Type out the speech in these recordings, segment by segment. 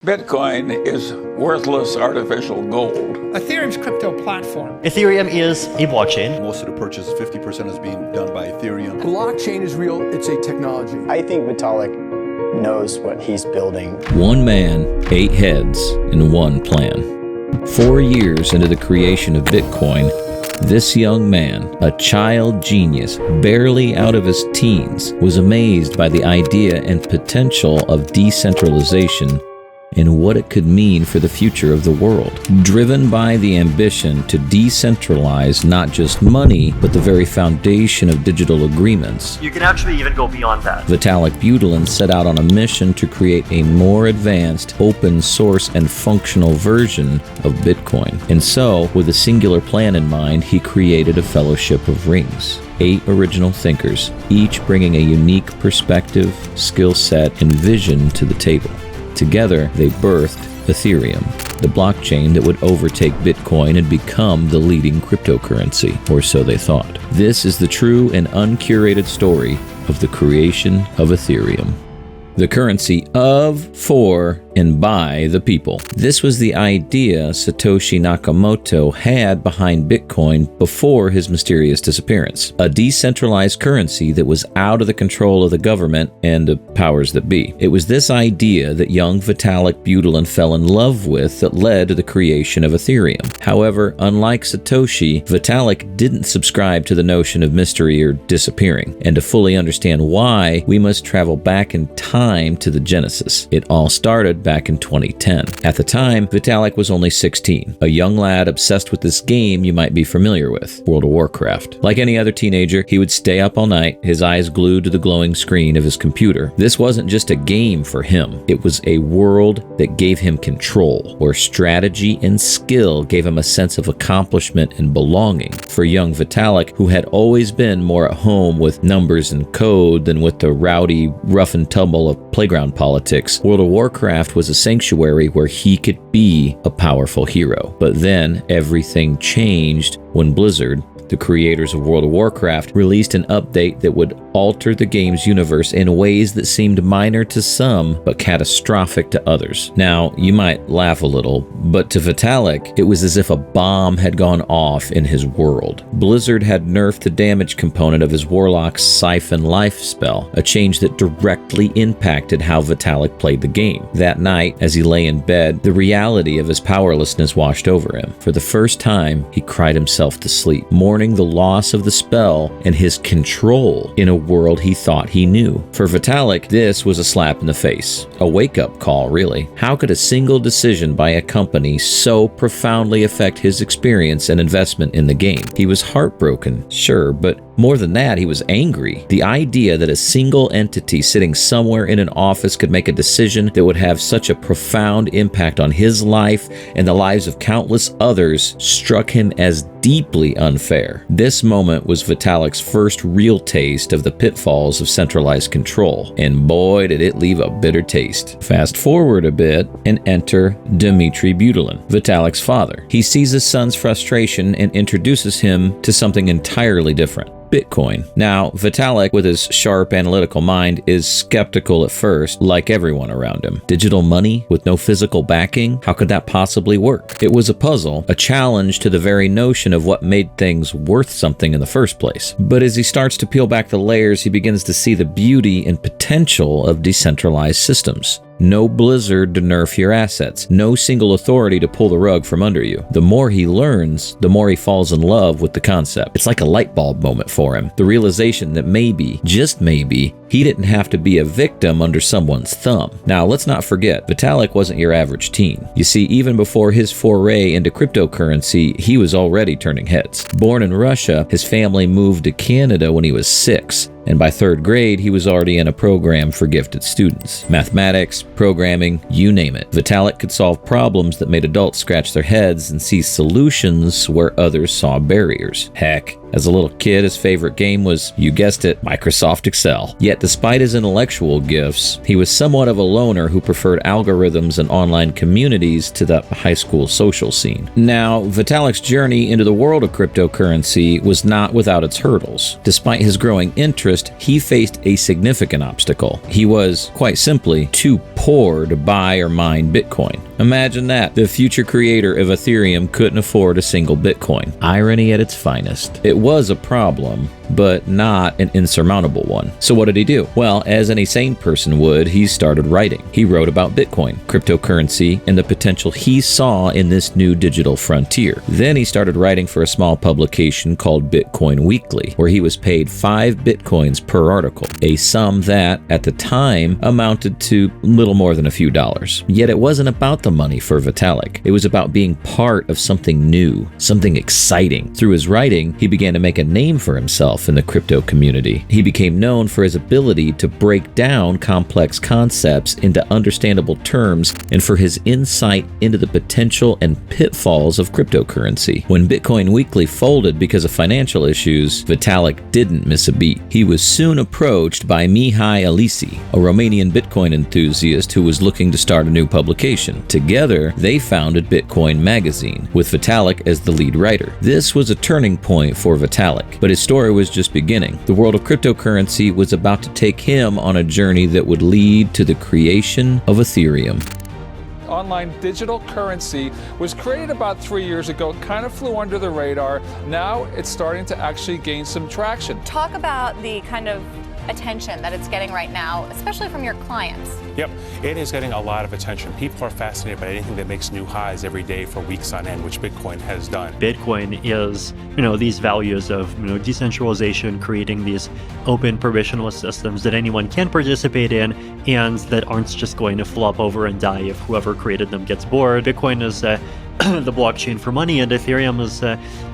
Bitcoin is worthless artificial gold. Ethereum's crypto platform. Ethereum is a blockchain. Most of the purchase, 50% is being done by Ethereum. Blockchain is real, it's a technology. I think Vitalik knows what he's building. One man, 8 heads, and one plan. 4 years into the creation of Bitcoin, this young man, a child genius, barely out of his teens, was amazed by the idea and potential of decentralization and what it could mean for the future of the world. Driven by the ambition to decentralize not just money, but the very foundation of digital agreements, You can actually even go beyond that. Vitalik Buterin set out on a mission to create a more advanced, open source, and functional version of Bitcoin. And so, with a singular plan in mind, he created a fellowship of rings. 8 original thinkers, each bringing a unique perspective, skill set, and vision to the table. Together, they birthed Ethereum, the blockchain that would overtake Bitcoin and become the leading cryptocurrency, or so they thought. This is the true and uncurated story of the creation of Ethereum. The currency of, for, and by the people. This was the idea Satoshi Nakamoto had behind Bitcoin before his mysterious disappearance. A decentralized currency that was out of the control of the government and the powers that be. It was this idea that young Vitalik Buterin fell in love with that led to the creation of Ethereum. However, unlike Satoshi, Vitalik didn't subscribe to the notion of mystery or disappearing. And to fully understand why, we must travel back in time to the genesis. It all started back in 2010. At the time, Vitalik was only 16, a young lad obsessed with this game you might be familiar with, World of Warcraft. Like any other teenager, he would stay up all night, his eyes glued to the glowing screen of his computer. This wasn't just a game for him. It was a world that gave him control, where strategy and skill gave him a sense of accomplishment and belonging. For young Vitalik, who had always been more at home with numbers and code than with the rowdy, rough and tumble of playground politics, World of Warcraft was a sanctuary where he could be a powerful hero. But then everything changed when Blizzard, the creators of World of Warcraft, released an update that would alter the game's universe in ways that seemed minor to some, but catastrophic to others. Now, you might laugh a little, but to Vitalik, it was as if a bomb had gone off in his world. Blizzard had nerfed the damage component of his Warlock's Siphon life spell, a change that directly impacted how Vitalik played the game. That night, as he lay in bed, the reality of his powerlessness washed over him. For the first time, he cried himself to sleep, mourning the loss of the spell and his control in a world he thought he knew. For Vitalik, this was a slap in the face. A wake-up call, really. How could a single decision by a company so profoundly affect his experience and investment in the game? He was heartbroken, sure, but more than that, he was angry. The idea that a single entity sitting somewhere in an office could make a decision that would have such a profound impact on his life and the lives of countless others struck him as deeply unfair. This moment was Vitalik's first real taste of the pitfalls of centralized control, and boy did it leave a bitter taste. Fast forward a bit and enter Dmitry Buterin, Vitalik's father. He sees his son's frustration and introduces him to something entirely different. Bitcoin. Now, Vitalik, with his sharp analytical mind, is skeptical at first, like everyone around him. Digital money with no physical backing? How could that possibly work? It was a puzzle, a challenge to the very notion of what made things worth something in the first place. But as he starts to peel back the layers, he begins to see the beauty and potential of decentralized systems. No Blizzard to nerf your assets. No single authority to pull the rug from under you. The more he learns, the more he falls in love with the concept. It's like a light bulb moment for him. The realization that maybe, just maybe, he didn't have to be a victim under someone's thumb. Now, let's not forget, Vitalik wasn't your average teen. You see, even before his foray into cryptocurrency, he was already turning heads. Born in Russia, his family moved to Canada when he was 6. And by 3rd grade, he was already in a program for gifted students. Mathematics, programming, you name it. Vitalik could solve problems that made adults scratch their heads and see solutions where others saw barriers. Heck, as a little kid, his favorite game was, you guessed it, Microsoft Excel. Yet despite his intellectual gifts, he was somewhat of a loner who preferred algorithms and online communities to the high school social scene. Now, Vitalik's journey into the world of cryptocurrency was not without its hurdles. Despite his growing interest interest, he faced a significant obstacle. He was, quite simply, too poor to buy or mine Bitcoin. Imagine that. The future creator of Ethereum couldn't afford a single Bitcoin. Irony at its finest. It was a problem, but not an insurmountable one. So what did he do? Well, as any sane person would, he started writing. He wrote about Bitcoin, cryptocurrency, and the potential he saw in this new digital frontier. Then he started writing for a small publication called Bitcoin Weekly, where he was paid 5 Bitcoins per article, a sum that, at the time, amounted to little more than a few dollars. Yet it wasn't about the money for Vitalik. It was about being part of something new, something exciting. Through his writing, he began to make a name for himself in the crypto community. He became known for his ability to break down complex concepts into understandable terms and for his insight into the potential and pitfalls of cryptocurrency. When Bitcoin Weekly folded because of financial issues, Vitalik didn't miss a beat. He was soon approached by Mihai Alisi, a Romanian Bitcoin enthusiast who was looking to start a new publication. Together, they founded Bitcoin Magazine, with Vitalik as the lead writer. This was a turning point for Vitalik, but his story was just beginning. The world of cryptocurrency was about to take him on a journey that would lead to the creation of Ethereum. Online digital currency was created about 3 years ago, kind of flew under the radar. Now it's starting to actually gain some traction. Talk about the kind of attention that it's getting right now, especially from your clients. Yep, it is getting a lot of attention. People are fascinated by anything that makes new highs every day for weeks on end, which Bitcoin has done. Bitcoin is, these values of, decentralization, creating these open permissionless systems that anyone can participate in and that aren't just going to flop over and die if whoever created them gets bored. Bitcoin is the blockchain for money, and Ethereum is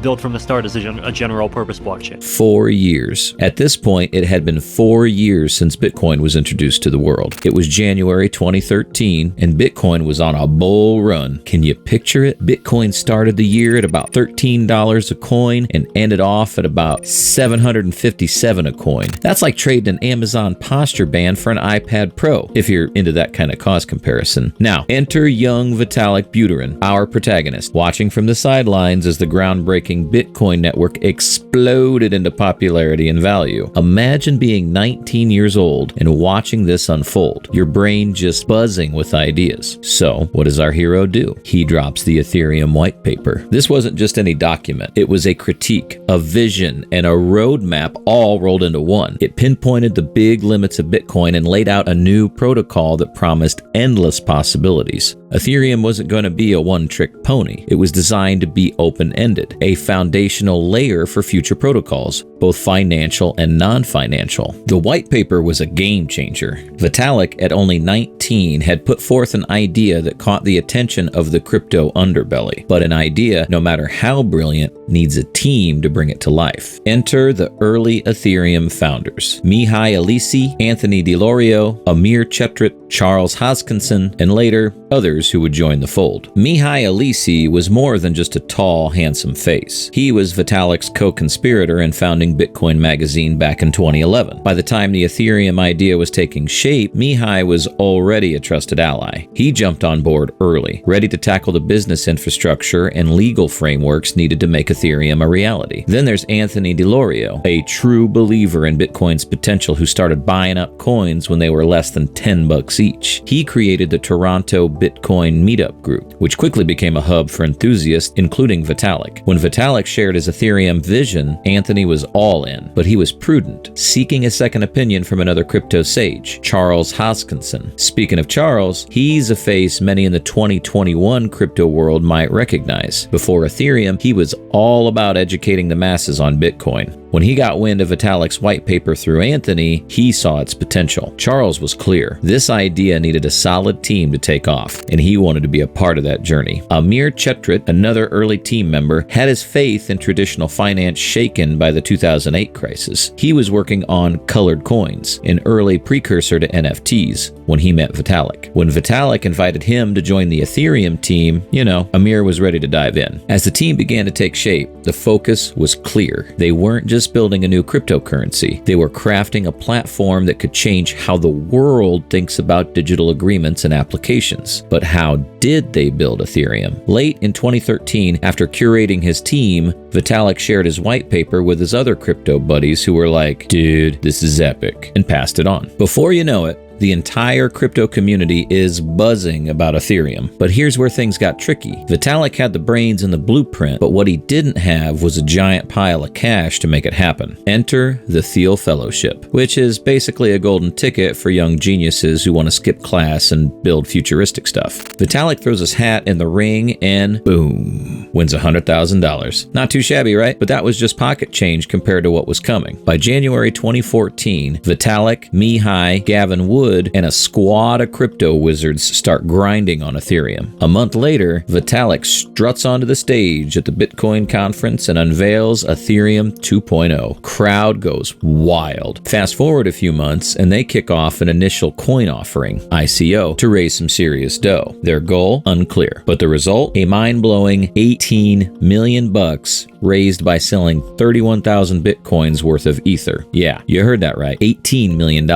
built from the start as a general purpose blockchain. 4 years. At this point, it had been 4 years since Bitcoin was introduced to the world. It was January 2013, and Bitcoin was on a bull run. Can you picture it? Bitcoin started the year at about $13 a coin and ended off at about $757 a coin. That's like trading an Amazon posture band for an iPad Pro, if you're into that kind of cost comparison. Now, enter young Vitalik Buterin, our protagonist, watching from the sidelines as the groundbreaking Bitcoin network exploded into popularity and value. Imagine being 19 years old and watching this unfold, your brain just buzzing with ideas. So, what does our hero do? He drops the Ethereum white paper. This wasn't just any document. It was a critique, a vision, and a roadmap all rolled into one. It pinpointed the big limits of Bitcoin and laid out a new protocol that promised endless possibilities. Ethereum wasn't going to be a one-trick pony. It was designed to be open-ended, a foundational layer for future protocols, both financial and non-financial. The white paper was a game changer. Vitalik, at only 19, had put forth an idea that caught the attention of the crypto underbelly. But an idea, no matter how brilliant, needs a team to bring it to life. Enter the early Ethereum founders: Mihai Alisi, Anthony DiLorio, Amir Chetrit, Charles Hoskinson, and later, others who would join the fold. Mihai Alisi was more than just a tall, handsome face. He was Vitalik's co-conspirator in founding Bitcoin Magazine back in 2011. By the time the Ethereum idea was taking shape, Mihai was already a trusted ally. He jumped on board early, ready to tackle the business infrastructure and legal frameworks needed to make Ethereum a reality. Then there's Anthony DiLorio, a true believer in Bitcoin's potential who started buying up coins when they were less than $10 each. He created the Toronto Bitcoin Meetup group, which quickly became a hub for enthusiasts, including Vitalik. When Vitalik shared his Ethereum vision, Anthony was all in, but he was prudent, seeking a second opinion from another crypto sage, Charles Hoskinson. Speaking of Charles, he's a face many in the 2021 crypto world might recognize. Before Ethereum, he was all about educating the masses on Bitcoin. When he got wind of Vitalik's white paper through Anthony, he saw its potential. Charles was clear. This idea needed a solid team to take off, and he wanted to be a part of that journey. Amir Chetrit, another early team member, had his faith in traditional finance shaken by the 2008 crisis. He was working on colored coins, an early precursor to NFTs, when he met Vitalik. When Vitalik invited him to join the Ethereum team, Amir was ready to dive in. As the team began to take shape, the focus was clear. They weren't just just building a new cryptocurrency. They were crafting a platform that could change how the world thinks about digital agreements and applications. But how did they build Ethereum? Late in 2013, after curating his team, Vitalik shared his white paper with his other crypto buddies who were like, dude, this is epic, and passed it on. Before you know it, the entire crypto community is buzzing about Ethereum. But here's where things got tricky. Vitalik had the brains and the blueprint, but what he didn't have was a giant pile of cash to make it happen. Enter the Thiel Fellowship, which is basically a golden ticket for young geniuses who want to skip class and build futuristic stuff. Vitalik throws his hat in the ring and boom, wins $100,000. Not too shabby, right? But that was just pocket change compared to what was coming. By January 2014, Vitalik, Mihai, Gavin Wood, and a squad of crypto wizards start grinding on Ethereum. A month later, Vitalik struts onto the stage at the Bitcoin conference and unveils Ethereum 2.0. Crowd goes wild. Fast forward a few months, and they kick off an initial coin offering, ICO, to raise some serious dough. Their goal? Unclear. But the result? A mind-blowing $18 million raised by selling 31,000 Bitcoins worth of Ether. Yeah, you heard that right. $18 million.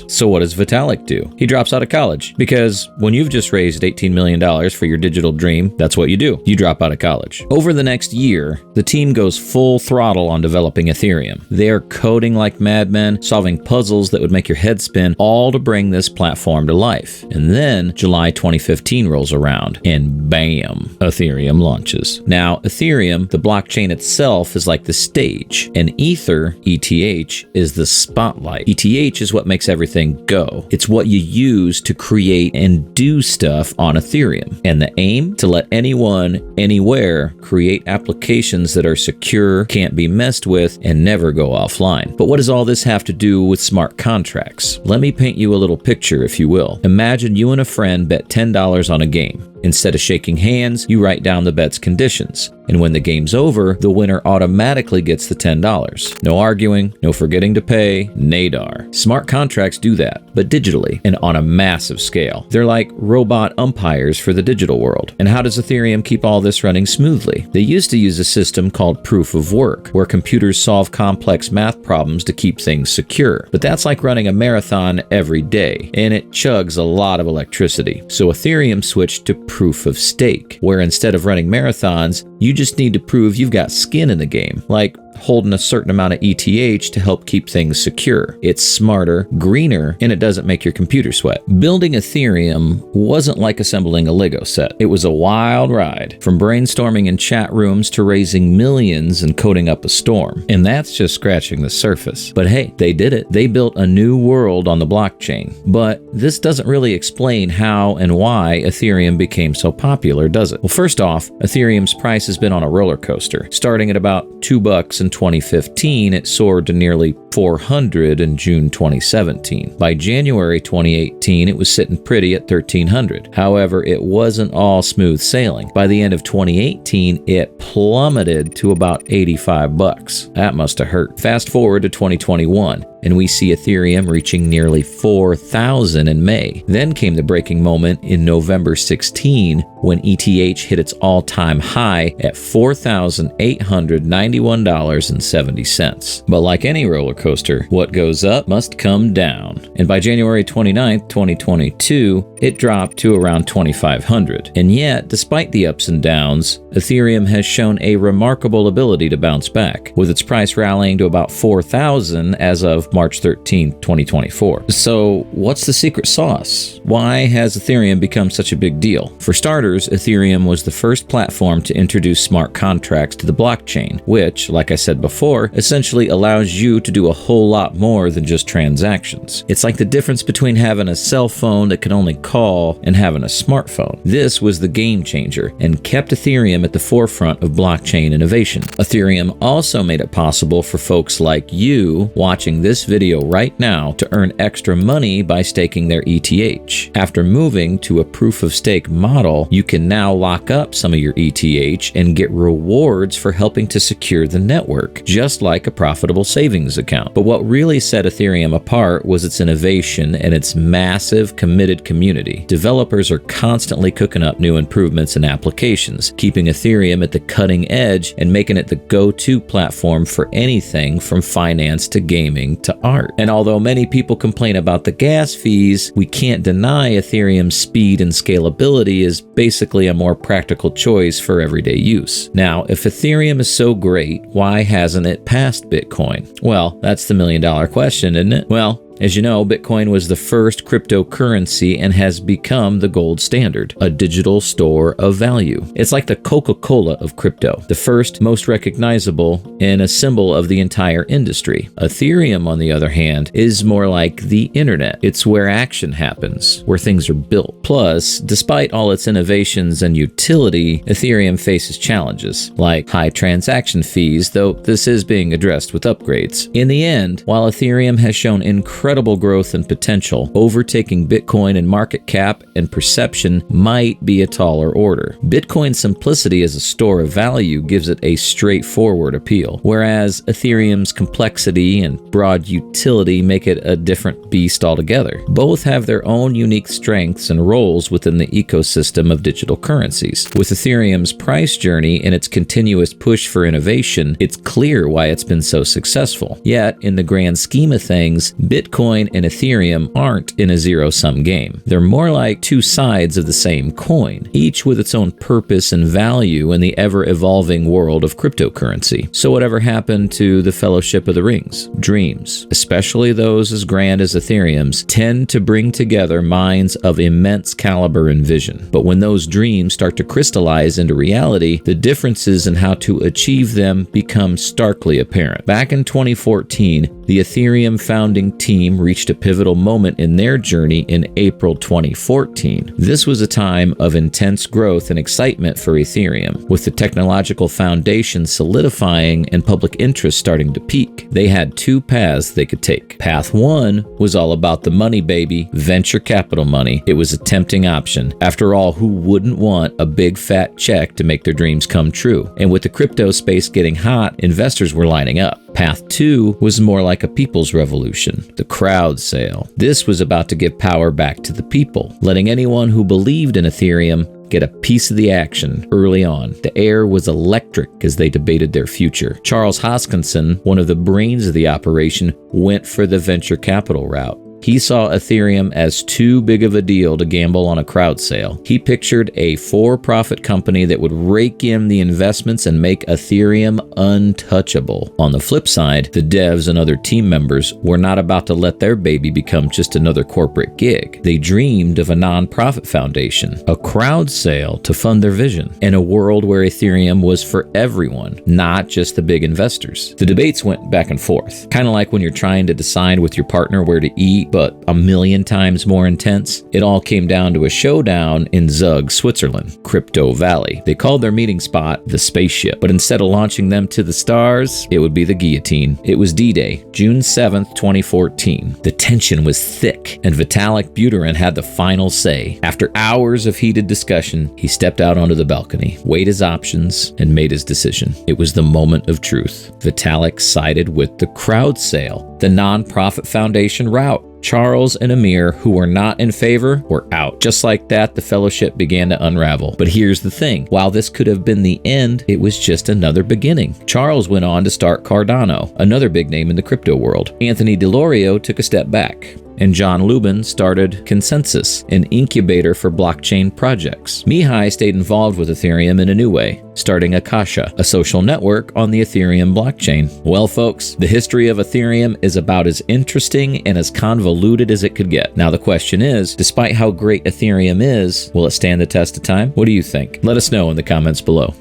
So what does Vitalik do? He drops out of college, because when you've just raised $18 million for your digital dream, that's what you do. You drop out of college. Over the next year, the team goes full throttle on developing Ethereum. They are coding like madmen, solving puzzles that would make your head spin, all to bring this platform to life. And then July 2015 rolls around, and bam, Ethereum launches. Now, Ethereum, the blockchain itself, is like the stage, and Ether, ETH, is the spotlight. ETH is what makes everything go. It's what you use to create and do stuff on Ethereum. And the aim? To let anyone, anywhere, create applications that are secure, can't be messed with, and never go offline. But what does all this have to do with smart contracts? Let me paint you a little picture, if you will. Imagine you and a friend bet $10 on a game. Instead of shaking hands, you write down the bet's conditions. And when the game's over, the winner automatically gets the $10. No arguing, no forgetting to pay, nadar. Smart contracts do that, but digitally and on a massive scale. They're like robot umpires for the digital world. And how does Ethereum keep all this running smoothly? They used to use a system called proof of work, where computers solve complex math problems to keep things secure. But that's like running a marathon every day, and it chugs a lot of electricity. So Ethereum switched to proof of stake, where instead of running marathons, you just need to prove you've got skin in the game, like holding a certain amount of ETH to help keep things secure. It's smarter, greener, and it doesn't make your computer sweat. Building Ethereum wasn't like assembling a Lego set. It was a wild ride, from brainstorming in chat rooms to raising millions and coding up a storm. And that's just scratching the surface. But hey, they did it. They built a new world on the blockchain. But this doesn't really explain how and why Ethereum became so popular, does it? Well, first off, Ethereum's price has been on a roller coaster. Starting at about $2 in 2015, it soared to nearly $400 in June 2017. By January 2018, it was sitting pretty at $1,300. However, it wasn't all smooth sailing. By the end of 2018, it plummeted to about $85. That must have hurt. Fast forward to 2021, and we see Ethereum reaching nearly 4,000 in May. Then came the breaking moment in November 16, when ETH hit its all-time high at $4,891.70. But like any roller coaster, what goes up must come down. And by January 29, 2022, it dropped to around $2,500. And yet, despite the ups and downs, Ethereum has shown a remarkable ability to bounce back, with its price rallying to about $4,000 as of March 13, 2024. So, what's the secret sauce? Why has Ethereum become such a big deal? For starters, Ethereum was the first platform to introduce smart contracts to the blockchain, which, like I said before, essentially allows you to do a whole lot more than just transactions. It's like the difference between having a cell phone that can only call and having a smartphone. This was the game changer and kept Ethereum at the forefront of blockchain innovation. Ethereum also made it possible for folks like you watching this video right now to earn extra money by staking their ETH. After moving to a proof-of-stake model, you can now lock up some of your ETH and get rewards for helping to secure the network, just like a profitable savings account. account. But what really set Ethereum apart was its innovation and its massive, committed community. Developers are constantly cooking up new improvements and applications, keeping Ethereum at the cutting edge and making it the go-to platform for anything from finance to gaming to art. And although many people complain about the gas fees, we can't deny Ethereum's speed and scalability is basically a more practical choice for everyday use. Now, if Ethereum is so great, why hasn't it passed Bitcoin? Well, that's the million-dollar question, isn't it? Well, as you know, Bitcoin was the first cryptocurrency and has become the gold standard, a digital store of value. It's like the Coca-Cola of crypto, the first, most recognizable, and a symbol of the entire industry. Ethereum, on the other hand, is more like the internet. It's where action happens, where things are built. Plus, despite all its innovations and utility, Ethereum faces challenges, like high transaction fees, though this is being addressed with upgrades. In the end, while Ethereum has shown incredible growth and potential, overtaking Bitcoin in market cap and perception might be a taller order. Bitcoin's simplicity as a store of value gives it a straightforward appeal, whereas Ethereum's complexity and broad utility make it a different beast altogether. Both have their own unique strengths and roles within the ecosystem of digital currencies. With Ethereum's price journey and its continuous push for innovation, it's clear why it's been so successful. Yet, in the grand scheme of things, Bitcoin and Ethereum aren't in a zero-sum game. They're more like two sides of the same coin, each with its own purpose and value in the ever-evolving world of cryptocurrency. So whatever happened to the Fellowship of the Rings? Dreams, especially those as grand as Ethereum's, tend to bring together minds of immense caliber and vision. But when those dreams start to crystallize into reality, the differences in how to achieve them become starkly apparent. Back in 2014, the Ethereum founding team reached a pivotal moment in their journey in April 2014. This was a time of intense growth and excitement for Ethereum, with the technological foundation solidifying and public interest starting to peak. They had two paths they could take. Path one was all about the money, baby, venture capital money. It was a tempting option. After all, who wouldn't want a big fat check to make their dreams come true? And with the crypto space getting hot, investors were lining up. Path two was more like a people's revolution, the crowd sale. This was about to give power back to the people, letting anyone who believed in Ethereum get a piece of the action early on. The air was electric as they debated their future. Charles Hoskinson, one of the brains of the operation, went for the venture capital route. He saw Ethereum as too big of a deal to gamble on a crowd sale. He pictured a for-profit company that would rake in the investments and make Ethereum untouchable. On the flip side, the devs and other team members were not about to let their baby become just another corporate gig. They dreamed of a non-profit foundation, a crowd sale to fund their vision, and a world where Ethereum was for everyone, not just the big investors. The debates went back and forth, kind of like when you're trying to decide with your partner where to eat, but a million times more intense. It all came down to a showdown in Zug, Switzerland, Crypto Valley. They called their meeting spot the spaceship, but instead of launching them to the stars, it would be the guillotine. It was D-Day, June 7th, 2014. The tension was thick, and Vitalik Buterin had the final say. After hours of heated discussion, he stepped out onto the balcony, weighed his options, and made his decision. It was the moment of truth. Vitalik sided with the crowd sale, the non-profit foundation route. Charles and Amir, who were not in favor, were out. Just like that, the fellowship began to unravel. But here's the thing. While this could have been the end, it was just another beginning. Charles went on to start Cardano, another big name in the crypto world. Anthony DeLorio took a step back, and John Lubin started Consensus, an incubator for blockchain projects. Mihai stayed involved with Ethereum in a new way, starting Akasha, a social network on the Ethereum blockchain. Well, folks, the history of Ethereum is about as interesting and as convoluted as it could get. Now, the question is, despite how great Ethereum is, will it stand the test of time? What do you think? Let us know in the comments below.